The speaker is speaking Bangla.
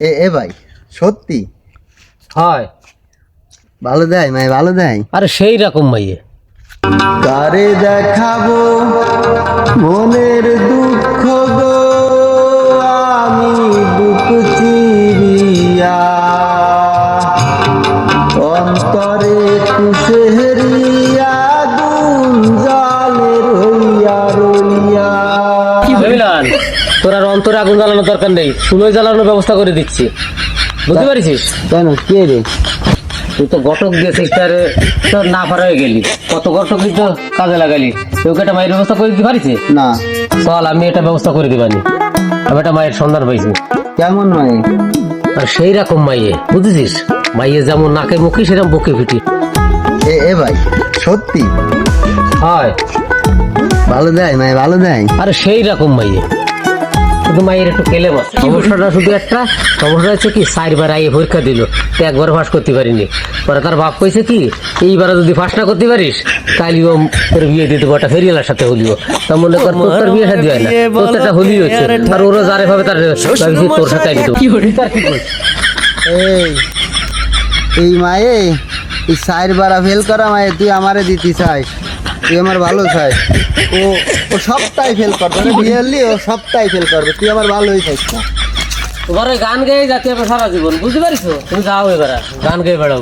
এ ভাই সত্যি হয় ভালো দেয় মাই ভালো দেয়। আরে সেই রকম মাইয়ে কারে দেখাবো মনের দুঃখ গো আমি বুক চিরিয়া অন্তরে কুশেহরিয়া গুণ জালে রইয়া রইয়া। বুঝলাম তোর আর অন্তরে আগুন জ্বালানোর দরকার নেই, চুলোয় জ্বালানোর ব্যবস্থা করে দিচ্ছি, বুঝতে পারিস? কেন কে রে? তুই তো ঘটক দিয়েছিস, তোর না পারা হয়ে গেলি, কত ঘটকই তো কাজে লাগালি, কেউ একটা মায়ের ব্যবস্থা করে দিতে পারিস না চল আমি এটা ব্যবস্থা করে দিবানি। আমি একটা মায়ের সন্ধান পাইছি। কেমন নয়? আর সেই রকম মাইয়ে বুঝেছিস, মাইয়ে যেমন নাকে মুখে সেরকম বুকে ফিটি। এ ভাই সত্যি হয় ভালো দেয় মাই ভালো দেয়। আরে সেই রকম মাইয়ে, শুধু মাইয়ের একটু কেলে বস। সমস্যাটা শুধু একটা, সমস্যা হচ্ছে কি 4 বার আগে পরীক্ষা দিল, তো একবার ফাঁস করতে পারিনি। পরে তার বাপ কইছে কি এইবার যদি ফাঁস না করতে পারিস তাহলে তোর বিয়ে দিয়ে দেবো, একটা ফেরিয়ালার সাথে হলিও। তা মনে কর তোর বিয়ে সাথে হয় না, তোর একটা হলি হচ্ছে, আর ওরা যারে ভাবে তার তোর সাথে আইনি তো। এই মায়ে এই 4 বার ফেল করা মায়ে তুই আমারে দিতে চাই, তুই আমার ভালো চাই। ও ও সবটাই ফেল করবে, বিয়ে হলি ও সবটাই ফেল করবে, তুই আমার ভালোই চাইছ না। তোমার ওই গান গেয়ে যাতে সারা জীবন, বুঝতে পারিস? তুমি যাও এবার গান গেয়ে বেড়াও।